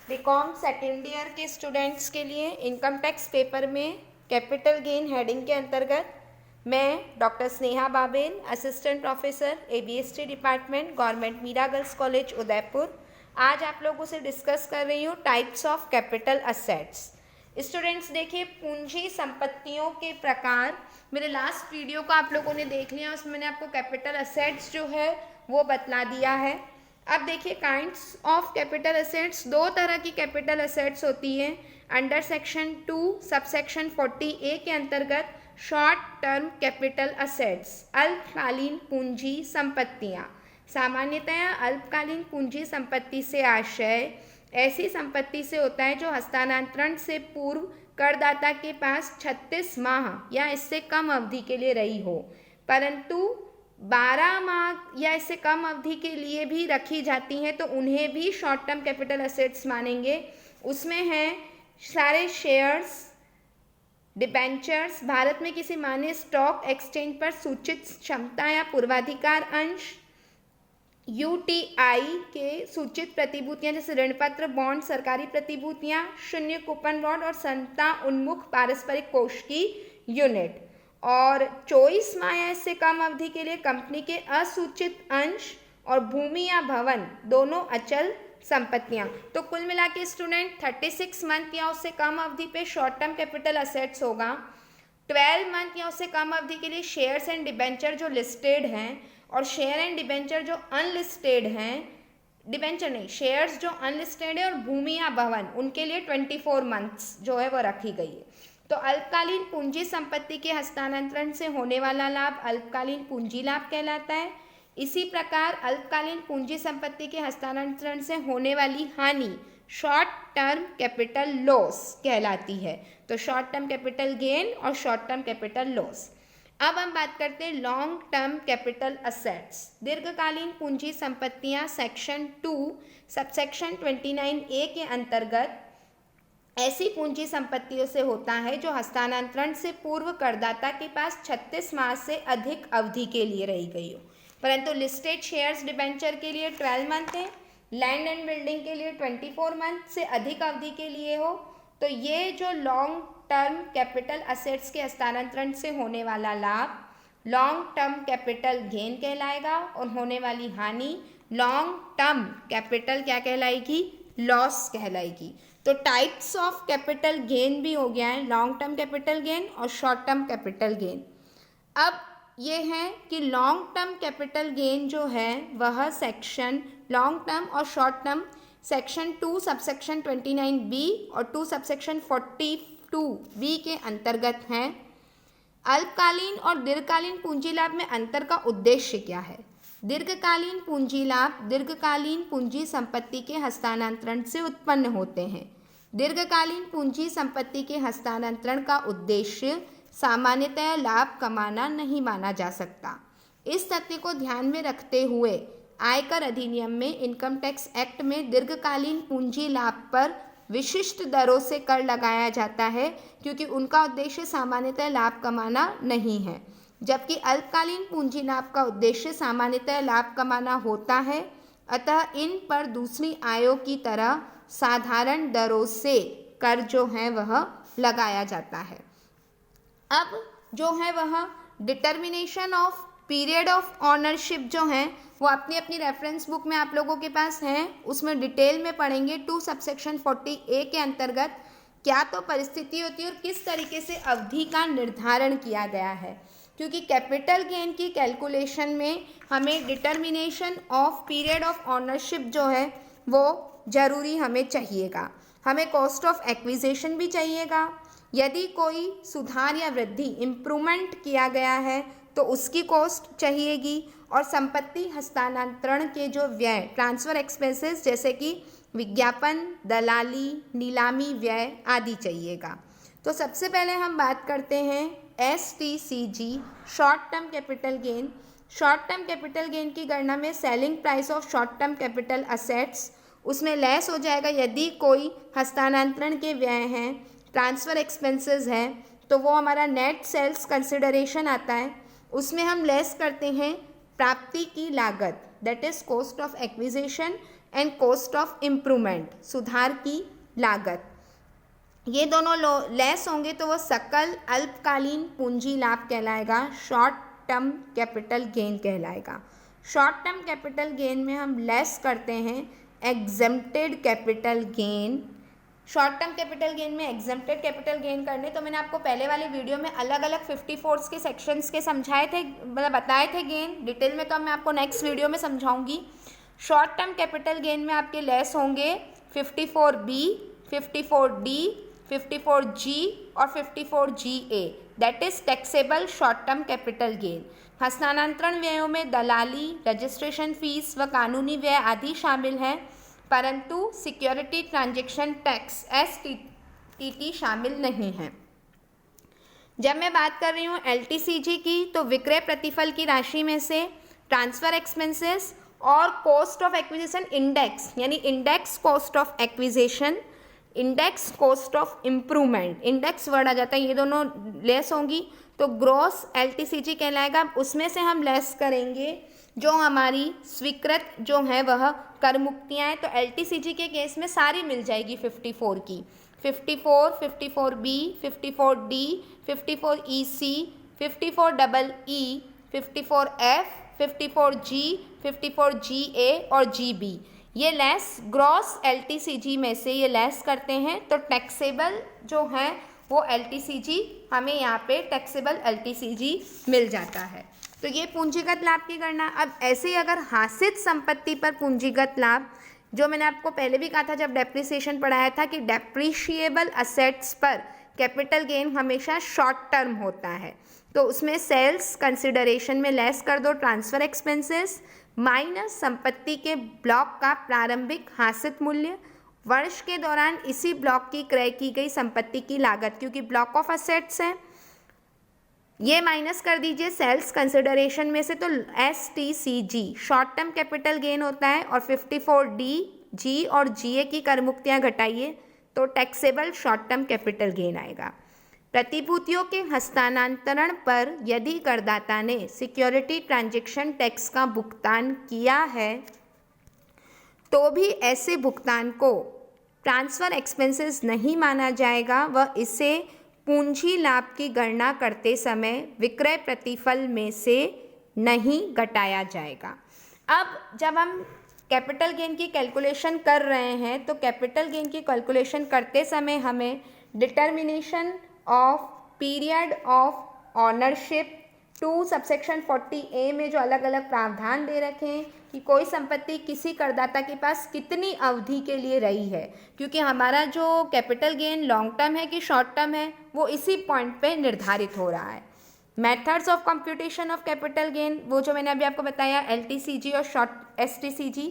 BCom second year के students के लिए इनकम टैक्स पेपर में कैपिटल गेन हेडिंग के अंतर्गत मैं doctor Sneha Babel, assistant professor ABST department, government Meera girls college Udaipur, आज आप लोगों से डिस्कस कर रही हूँ types of capital assets. Students देखिए, पूंजी संपत्तियों के प्रकार मेरे लास्ट वीडियो को आप लोगों ने देख लिया, उसमें मैंने आपको कैपिटल असेट्स जो है वो बतला दिया है। अब देखिए, काइंड्स ऑफ कैपिटल असेट्स, दो तरह की कैपिटल असेट्स होती है। अंडर सेक्शन 2 सबसेक्शन 40A के अंतर्गत शॉर्ट टर्म कैपिटल असेट्स, अल्पकालीन पूंजी संपत्तियां। सामान्यतया अल्पकालीन पूंजी संपत्ति से आशय ऐसी संपत्ति से होता है जो हस्तांतरण से पूर्व करदाता के पास 36 माह या इससे कम अवधि के लिए रही हो, परंतु 12 माह या इससे कम अवधि के लिए भी रखी जाती हैं तो उन्हें भी शॉर्ट टर्म कैपिटल असेट्स मानेंगे। उसमें हैं सारे शेयर्स, डिबेंचर्स, भारत में किसी मान्य स्टॉक एक्सचेंज पर सूचित क्षमता या पूर्वाधिकार अंश, यूटीआई के सूचित प्रतिभूतियां जैसे ऋणपत्र, बॉन्ड, सरकारी प्रतिभूतियां, शून्य कूपन बॉन्ड और संता उन्मुख पारस्परिक कोष की यूनिट, और 24 माह या इससे कम अवधि के लिए कंपनी के असूचित अंश और भूमि या भवन दोनों अचल संपत्तियां। तो कुल मिला के स्टूडेंट 36 मंथ या उससे कम अवधि पे शॉर्ट टर्म कैपिटल असेट्स होगा। 12 मंथ या उससे कम अवधि के लिए शेयर्स एंड डिबेंचर जो लिस्टेड हैं, और शेयर एंड डिबेंचर जो अनलिस्टेड हैं, डिबेंचर नहीं, शेयर्स जो अनलिस्टेड है और भूमि या भवन उनके लिए 24 मंथ्स जो है वो रखी गई है। तो अल्पकालीन पूंजी संपत्ति के हस्तांतरण से होने वाला लाभ अल्पकालीन पूंजी लाभ कहलाता है। इसी प्रकार अल्पकालीन पूंजी संपत्ति के हस्तांतरण से होने वाली हानि शॉर्ट टर्म कैपिटल लॉस कहलाती है। तो शॉर्ट टर्म कैपिटल गेन और शॉर्ट टर्म कैपिटल लॉस। अब हम बात करते हैं लॉन्ग टर्म कैपिटल असेट्स, दीर्घकालीन पूंजी संपत्तियां। सेक्शन 2 सबसेक्शन 29A के अंतर्गत ऐसी पूंजी संपत्तियों से होता है जो हस्तांतरण से पूर्व करदाता के पास 36 माह से अधिक अवधि के लिए रही गई हो, परंतु लिस्टेड शेयर्स डिबेंचर के लिए 12 मंथ है, लैंड एंड बिल्डिंग के लिए 24 मंथ से अधिक अवधि के लिए हो। तो ये जो लॉन्ग टर्म कैपिटल असेट्स के हस्तांतरण से होने वाला लाभ लॉन्ग टर्म कैपिटल गेन कहलाएगा, और होने वाली हानि लॉन्ग टर्म कैपिटल क्या कहलाएगी, लॉस कहलाएगी। तो टाइप्स ऑफ कैपिटल गेन भी हो गया है, लॉन्ग टर्म कैपिटल गेन और शॉर्ट टर्म कैपिटल गेन। अब ये है कि लॉन्ग टर्म कैपिटल गेन जो है वह सेक्शन लॉन्ग टर्म और short term section 2 subsection 29B और 2 सबसेक्शन 42B के अंतर्गत हैं। अल्पकालीन और दीर्घकालीन पूंजी लाभ में अंतर का उद्देश्य क्या है? दीर्घकालीन पूंजी लाभ दीर्घकालीन पूंजी संपत्ति के हस्तांतरण से उत्पन्न होते हैं। दीर्घकालीन पूंजी संपत्ति के हस्तांतरण का उद्देश्य सामान्यतः लाभ कमाना नहीं माना जा सकता। इस तथ्य को ध्यान में रखते हुए आयकर अधिनियम में इनकम टैक्स एक्ट में दीर्घकालीन पूंजी लाभ पर विशिष्ट दरों से कर लगाया जाता है, क्योंकि उनका उद्देश्य सामान्यतः लाभ कमाना नहीं है, जबकि अल्पकालीन पूंजी लाभ का उद्देश्य सामान्यतः लाभ कमाना होता है। अतः इन पर दूसरी आयों की तरह साधारण दरों से कर जो है वह लगाया जाता है। अब जो है वह determination of period of ownership जो है वो अपनी अपनी रेफरेंस बुक में आप लोगों के पास है, उसमें डिटेल में पढ़ेंगे। 2 सबसेक्शन 40A के अंतर्गत क्या तो परिस्थिति होती है और किस तरीके से अवधि का निर्धारण किया गया है, क्योंकि कैपिटल गेन की कैलकुलेशन में हमें determination of period of ownership जो है वो ज़रूरी हमें चाहिएगा। हमें कॉस्ट ऑफ एक्विजिशन भी चाहिएगा। यदि कोई सुधार या वृद्धि इम्प्रूवमेंट किया गया है तो उसकी कॉस्ट चाहिएगी, और संपत्ति हस्तांतरण के जो व्यय ट्रांसफ़र एक्सपेंसेस जैसे कि विज्ञापन, दलाली, नीलामी व्यय आदि चाहिएगा। तो सबसे पहले हम बात करते हैं STCG short term capital gain. Short term capital gain की गणना में selling price of short term capital assets उसमें लेस हो जाएगा यदि कोई हस्तांतरण के व्यय हैं, ट्रांसफ़र एक्सपेंसेस हैं, तो वो हमारा नेट सेल्स कंसिडरेशन आता है, उसमें हम लेस करते हैं प्राप्ति की लागत, that is cost of acquisition, and cost of improvement, सुधार की लागत, ये दोनों लेस होंगे तो वो सकल अल्पकालीन पूंजी लाभ कहलाएगा, शॉर्ट टर्म कैपिटल गेन कहलाएगा। शॉर्ट टर्म कैपिटल गेन में हम लेस करते हैं exempted capital gain. Short term capital gain में एग्जेम्प्टेड कैपिटल गेन करने तो मैंने आपको पहले वाले वीडियो में अलग अलग 54 के सेक्शंस के समझाए थे, मतलब बताए थे गेन डिटेल में, तो मैं आपको नेक्स्ट वीडियो में समझाऊंगी। शॉर्ट टर्म कैपिटल गेन में आपके लेस होंगे 54B, 54D, 54G और 54GA, that is taxable short term capital gain. हस्तांतरण व्ययों में दलाली, रजिस्ट्रेशन फीस व कानूनी व्यय आदि शामिल हैं, परंतु सिक्योरिटी ट्रांजैक्शन टैक्स STT शामिल नहीं है। जब मैं बात कर रही हूँ LTCG की, तो विक्रय प्रतिफल की राशि में से ट्रांसफर एक्सपेंसेस और कॉस्ट ऑफ एक्विजिशन इंडेक्स, यानी index cost of acquisition, index cost of improvement, index word आ जाता है, ये दोनों लेस होंगी तो ग्रॉस LTCG कहलाएगा। उसमें से हम लेस करेंगे जो हमारी स्वीकृत जो है वह कर मुक्तियाँ हैं, तो LTCG के केस में सारी मिल जाएगी 54 की, 54, 54B, 54D, 54EC, 54EE, 54F, 54G, 54GA और GB, ये लेस ग्रॉस LTCG में से ये लेस करते हैं, तो टैक्सेबल जो है वो LTCG हमें यहाँ पे टैक्सेबल LTCG मिल जाता है। तो ये पूंजीगत लाभ की गणना। अब ऐसे ही अगर हासिल संपत्ति पर पूंजीगत लाभ, जो मैंने आपको पहले भी कहा था जब डेप्रिसिएशन पढ़ाया था कि डेप्रिशिएबल असेट्स पर कैपिटल गेन हमेशा शॉर्ट टर्म होता है, तो उसमें सेल्स कंसिडरेशन में लेस कर दो ट्रांसफर एक्सपेंसेस माइनस संपत्ति के ब्लॉक का प्रारंभिक हासिल मूल्य, वर्ष के दौरान इसी ब्लॉक की क्रय की गई संपत्ति की लागत, क्योंकि ब्लॉक ऑफ असेट्स है, ये माइनस कर दीजिए सेल्स कंसिडरेशन में से, तो STCG short term capital gain होता है, और 54D, G और GA की कर मुक्तियाँ घटाइए तो taxable short term capital gain आएगा। प्रतिभूतियों के हस्तांतरण पर यदि करदाता ने सिक्योरिटी ट्रांजैक्शन टैक्स का भुगतान किया है तो भी ऐसे भुगतान को ट्रांसफ़र एक्सपेंसेस नहीं माना जाएगा व इसे पूंजी लाभ की गणना करते समय विक्रय प्रतिफल में से नहीं घटाया जाएगा। अब जब हम कैपिटल गेन की कैलकुलेशन कर रहे हैं तो कैपिटल गेन की कैलकुलेशन करते समय हमें determination of period of ownership 2 subsection 40A में जो अलग अलग प्रावधान दे रखे हैं कि कोई संपत्ति किसी करदाता के पास कितनी अवधि के लिए रही है, क्योंकि हमारा जो कैपिटल गेन लॉन्ग टर्म है कि शॉर्ट टर्म है वो इसी पॉइंट पे निर्धारित हो रहा है। Methods of computation of capital gain, वो जो मैंने अभी आपको बताया LTCG और शॉर्ट STCG।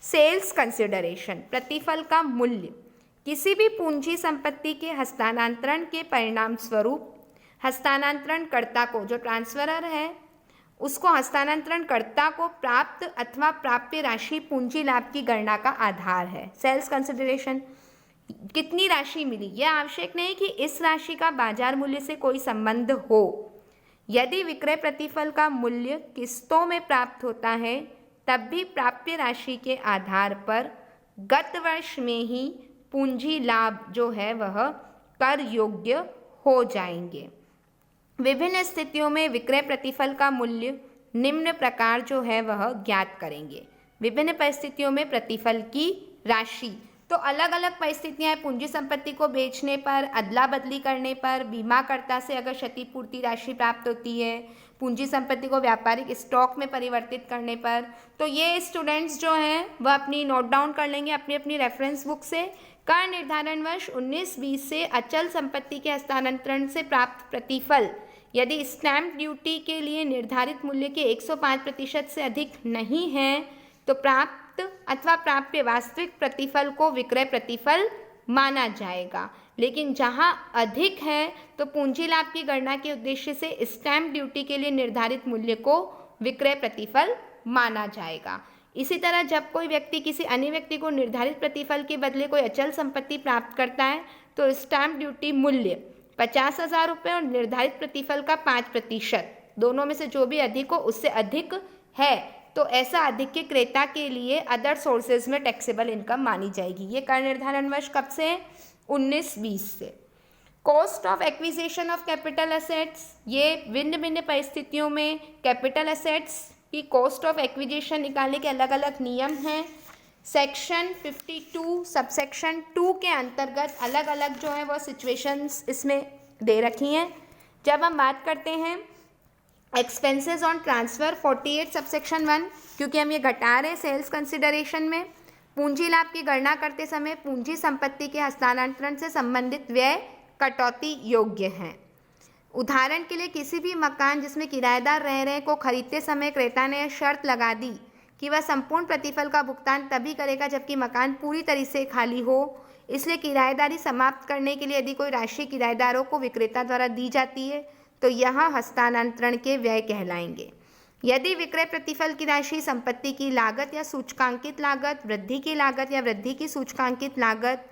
सेल्स कंसिडरेशन, प्रतिफल का मूल्य, किसी भी पूंजी संपत्ति के हस्तांतरण के परिणाम स्वरूप हस्तांतरणकर्ता को, जो ट्रांसफरर है उसको हस्तांतरणकर्ता को प्राप्त अथवा प्राप्य राशि पूंजी लाभ की गणना का आधार है। सेल्स कंसिडरेशन, कितनी राशि मिली, यह आवश्यक नहीं कि इस राशि का बाजार मूल्य से कोई संबंध हो। यदि विक्रय प्रतिफल का मूल्य किस्तों में प्राप्त होता है तब भी प्राप्य राशि के आधार पर गत वर्ष में ही पूंजी लाभ जो है वह कर योग्य हो जाएंगे। विभिन्न स्थितियों में विक्रय प्रतिफल का मूल्य निम्न प्रकार जो है वह ज्ञात करेंगे। विभिन्न परिस्थितियों में प्रतिफल की राशि, तो अलग अलग परिस्थितियां हैं। पूंजी संपत्ति को बेचने पर, अदला बदली करने पर, बीमाकर्ता से अगर क्षतिपूर्ति राशि प्राप्त होती है, पूंजी संपत्ति को व्यापारिक स्टॉक में परिवर्तित करने पर। तो ये स्टूडेंट्स जो हैं वह अपनी नोट डाउन कर लेंगे अपनी अपनी रेफरेंस बुक से। कर निर्धारण वर्ष 19-20 से अचल संपत्ति के हस्तांतरण से प्राप्त प्रतिफल यदि स्टैम्प ड्यूटी के लिए निर्धारित मूल्य के 105% से अधिक नहीं है तो प्राप्त अथवा प्राप्य वास्तविक प्रतिफल को विक्रय प्रतिफल माना जाएगा। लेकिन जहां अधिक है तो पूंजी लाभ की गणना के उद्देश्य से स्टैम्प ड्यूटी के लिए निर्धारित मूल्य को विक्रय प्रतिफल माना जाएगा। इसी तरह जब कोई व्यक्ति किसी अन्य व्यक्ति को निर्धारित प्रतिफल के बदले कोई अचल संपत्ति प्राप्त करता है तो स्टैम्प ड्यूटी मूल्य 50,000 रुपये और निर्धारित प्रतिफल का 5%, दोनों में से जो भी अधिक हो उससे अधिक है तो ऐसा आधिक्य क्रेता के लिए अदर सोर्सेज में टैक्सेबल इनकम मानी जाएगी। ये कर निर्धारण वर्ष कब से? 19-20 से। Cost of acquisition of capital assets, ये भिन्न भिन्न परिस्थितियों में कैपिटल एसेट्स की कॉस्ट ऑफ एक्विजिशन निकालने के अलग अलग नियम हैं। सेक्शन 52 सबसेक्शन 2 के अंतर्गत अलग अलग जो है वो सिचुएशंस इसमें दे रखी हैं। जब हम बात करते हैं एक्सपेंसेस ऑन ट्रांसफ़र 48 सबसेक्शन 1, क्योंकि हम ये घटा रहे हैं सेल्स कंसिडरेशन में, पूंजी लाभ की गणना करते समय पूंजी संपत्ति के हस्तांतरण से संबंधित व्यय कटौती योग्य हैं। उदाहरण के लिए किसी भी मकान जिसमें किराएदार रह रहे हैं को खरीदते समय क्रेता ने शर्त लगा दी कि वह संपूर्ण प्रतिफल का भुगतान तभी करेगा जबकि मकान पूरी तरह से खाली हो। इसलिए किराएदारी समाप्त करने के लिए यदि कोई राशि किराएदारों को विक्रेता द्वारा दी जाती है तो यह हस्तांतरण के व्यय कहलाएंगे। यदि विक्रय प्रतिफल की राशि संपत्ति की लागत या सूचकांकित लागत, वृद्धि की लागत या वृद्धि की सूचकांकित लागत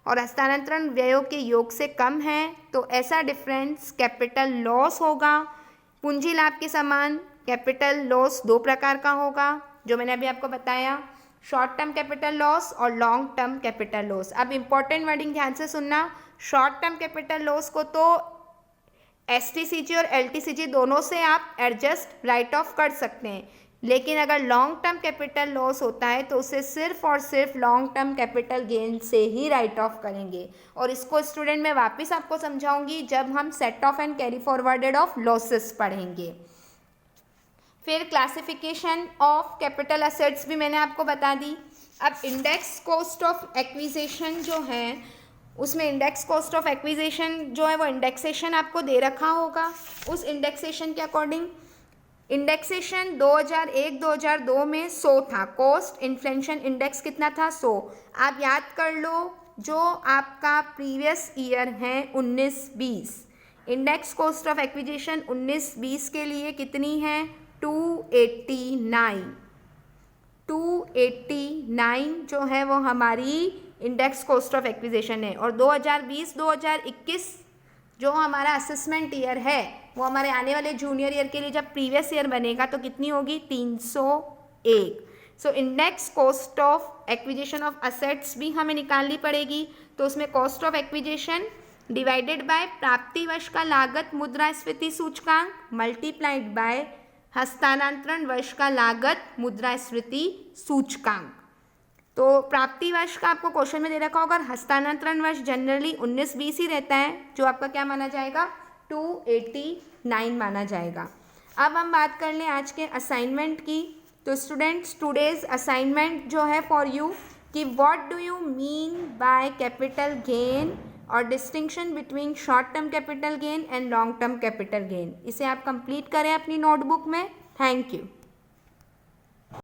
और हस्तांतरण व्ययों के योग से कम है तो ऐसा डिफरेंस कैपिटल लॉस होगा। पूंजी लाभ के समान कैपिटल लॉस दो प्रकार का होगा, जो मैंने अभी आपको बताया, शॉर्ट टर्म कैपिटल लॉस और लॉन्ग टर्म कैपिटल लॉस। अब इम्पॉर्टेंट वर्डिंग ध्यान से सुनना, शॉर्ट टर्म कैपिटल लॉस को तो STCG और LTCG दोनों से आप एडजस्ट राइट ऑफ कर सकते हैं, लेकिन अगर लॉन्ग टर्म कैपिटल लॉस होता है तो उसे सिर्फ और सिर्फ लॉन्ग टर्म कैपिटल गेन से ही राइट ऑफ करेंगे। और इसको स्टूडेंट मैं वापस आपको समझाऊंगी जब हम set of and carry forwarded of losses पढ़ेंगे। फिर क्लासिफिकेशन ऑफ कैपिटल एसेट्स भी मैंने आपको बता दी। अब इंडेक्स कॉस्ट ऑफ एक्विजिशन जो है उसमें इंडेक्स कॉस्ट ऑफ एक्विजिशन जो है वो इंडेक्सेशन आपको दे रखा होगा। उस इंडेक्सेशन के अकॉर्डिंग इंडेक्सेशन 2001-2002 में 100 था, कॉस्ट इन्फ्लेशन इंडेक्स कितना था? 100। आप याद कर लो जो आपका प्रीवियस ईयर है 19-20, इंडेक्स कॉस्ट ऑफ एक्विजिशन 19-20 के लिए कितनी है? 289 जो है वो हमारी इंडेक्स कॉस्ट ऑफ एक्विजिशन है। और 2020-2021 जो हमारा असेसमेंट ईयर है वो हमारे आने वाले जूनियर ईयर के लिए जब प्रीवियस ईयर बनेगा तो कितनी होगी? 301। So index cost of acquisition of assets भी हमें निकालनी पड़ेगी। तो उसमें cost of acquisition divided by प्राप्ति वर्ष का लागत मुद्रास्फीति सूचकांक मल्टीप्लाइड बाय हस्तांतरण वर्ष का लागत मुद्रास्फीति सूचकांक। तो प्राप्ति वर्ष का आपको क्वेश्चन में दे रखा होगा, हस्तांतरण वर्ष जनरली 19-20 ही रहता है, जो आपका क्या माना जाएगा? 289 माना जाएगा। अब हम बात कर लें आज के असाइनमेंट की। तो स्टूडेंट्स टुडेज असाइनमेंट जो है फॉर यू कि what do you mean by capital gain और distinction between short term capital gain and long term capital gain, इसे आप कंप्लीट करें अपनी नोटबुक में। Thank you.